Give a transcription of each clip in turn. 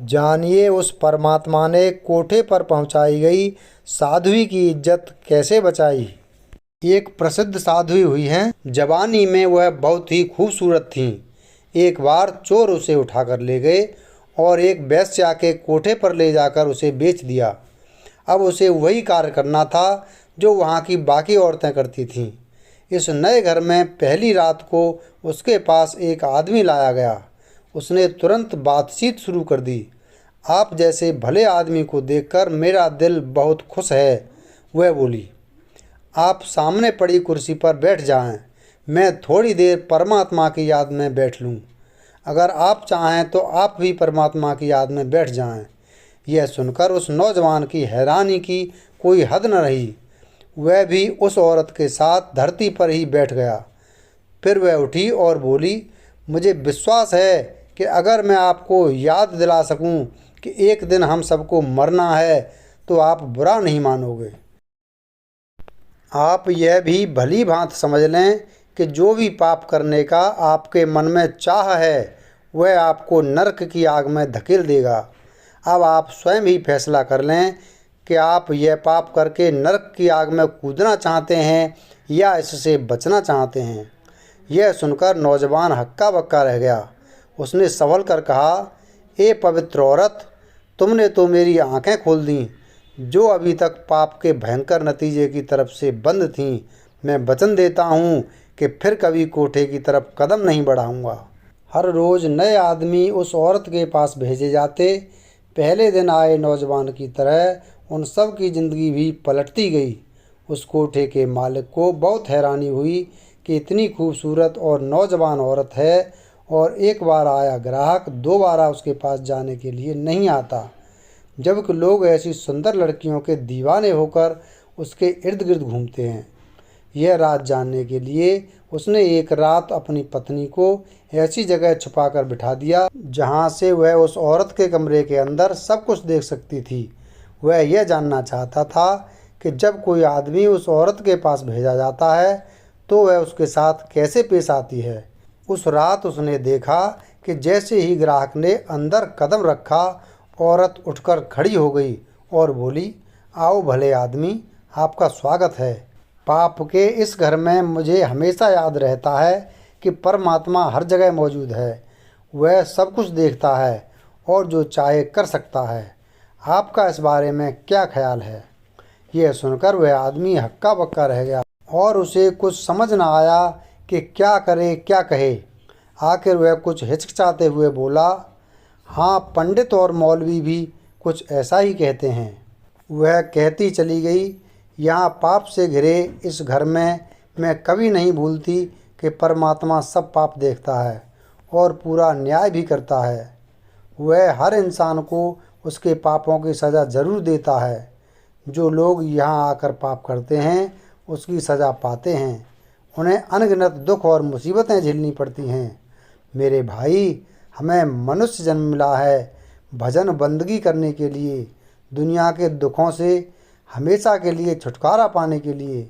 जानिए उस परमात्मा ने कोठे पर पहुंचाई गई साध्वी की इज्जत कैसे बचाई। एक प्रसिद्ध साध्वी हुई हैं। जवानी में वह बहुत ही खूबसूरत थीं। एक बार चोर उसे उठाकर ले गए और एक वेश्या के कोठे पर ले जाकर उसे बेच दिया। अब उसे वही कार्य करना था जो वहाँ की बाकी औरतें करती थीं। इस नए घर में पहली रात को उसके पास एक आदमी लाया गया। उसने तुरंत बातचीत शुरू कर दी। आप जैसे भले आदमी को देखकर मेरा दिल बहुत खुश है, वह बोली। आप सामने पड़ी कुर्सी पर बैठ जाएं, मैं थोड़ी देर परमात्मा की याद में बैठ लूं। अगर आप चाहें तो आप भी परमात्मा की याद में बैठ जाएं। यह सुनकर उस नौजवान की हैरानी की कोई हद न रही। वह भी उस औरत के साथ धरती पर ही बैठ गया। फिर वह उठी और बोली, मुझे विश्वास है कि अगर मैं आपको याद दिला सकूं कि एक दिन हम सबको मरना है तो आप बुरा नहीं मानोगे। आप यह भी भली भांति समझ लें कि जो भी पाप करने का आपके मन में चाह है वह आपको नरक की आग में धकेल देगा। अब आप स्वयं ही फैसला कर लें कि आप यह पाप करके नरक की आग में कूदना चाहते हैं या इससे बचना चाहते हैं। यह सुनकर नौजवान हक्का बक्का रह गया। उसने संभल कर कहा, ए पवित्र औरत, तुमने तो मेरी आंखें खोल दी। जो अभी तक पाप के भयंकर नतीजे की तरफ से बंद थीं, मैं वचन देता हूँ कि फिर कभी कोठे की तरफ कदम नहीं बढ़ाऊँगा। हर रोज़ नए आदमी उस औरत के पास भेजे जाते। पहले दिन आए नौजवान की तरह उन सब की ज़िंदगी भी पलटती गई। उस कोठे के मालिक को बहुत हैरानी हुई कि इतनी खूबसूरत और नौजवान औरत है और एक बार आया ग्राहक दोबारा उसके पास जाने के लिए नहीं आता, जबकि लोग ऐसी सुंदर लड़कियों के दीवाने होकर उसके इर्द गिर्द घूमते हैं। यह राज जानने के लिए उसने एक रात अपनी पत्नी को ऐसी जगह छुपाकर बिठा दिया जहां से वह उस औरत के कमरे के अंदर सब कुछ देख सकती थी। वह यह जानना चाहता था कि जब कोई आदमी उस औरत के पास भेजा जाता है तो वह उसके साथ कैसे पेश आती है। उस रात उसने देखा कि जैसे ही ग्राहक ने अंदर कदम रखा, औरत उठकर खड़ी हो गई और बोली, आओ भले आदमी, आपका स्वागत है। पाप के इस घर में मुझे हमेशा याद रहता है कि परमात्मा हर जगह मौजूद है। वह सब कुछ देखता है और जो चाहे कर सकता है। आपका इस बारे में क्या ख्याल है। यह सुनकर वह आदमी हक्का बक्का रह गया और उसे कुछ समझ न आया कि क्या करे क्या कहे। आखिर वह कुछ हिचकिचाते हुए बोला, हाँ, पंडित और मौलवी भी कुछ ऐसा ही कहते हैं। वह कहती चली गई, यहाँ पाप से घिरे इस घर में मैं कभी नहीं भूलती कि परमात्मा सब पाप देखता है और पूरा न्याय भी करता है। वह हर इंसान को उसके पापों की सज़ा ज़रूर देता है। जो लोग यहाँ आकर पाप करते हैं उसकी सज़ा पाते हैं। उन्हें अनगिनत दुख और मुसीबतें झेलनी पड़ती हैं। मेरे भाई, हमें मनुष्य जन्म मिला है भजन बंदगी करने के लिए, दुनिया के दुखों से हमेशा के लिए छुटकारा पाने के लिए,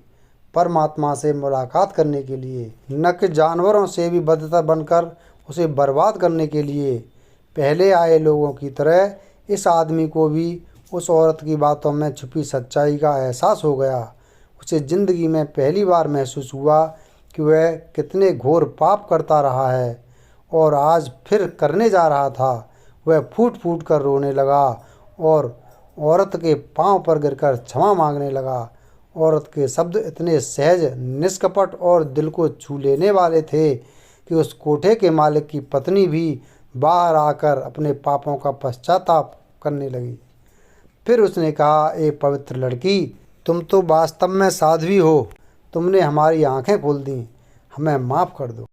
परमात्मा से मुलाकात करने के लिए, न कि जानवरों से भी बदतर बनकर उसे बर्बाद करने के लिए। पहले आए लोगों की तरह इस आदमी को भी उस औरत की बातों में छुपी सच्चाई का एहसास हो गया। उसे ज़िंदगी में पहली बार महसूस हुआ कि वह कितने घोर पाप करता रहा है और आज फिर करने जा रहा था। वह फूट फूट कर रोने लगा और औरत के पांव पर गिरकर क्षमा मांगने लगा। औरत के शब्द इतने सहज, निष्कपट और दिल को छू लेने वाले थे कि उस कोठे के मालिक की पत्नी भी बाहर आकर अपने पापों का पश्चाताप करने लगी। फिर उसने कहा, ए पवित्र लड़की, तुम तो वास्तव में साध्वी हो। तुमने हमारी आंखें खोल दी। हमें माफ़ कर दो।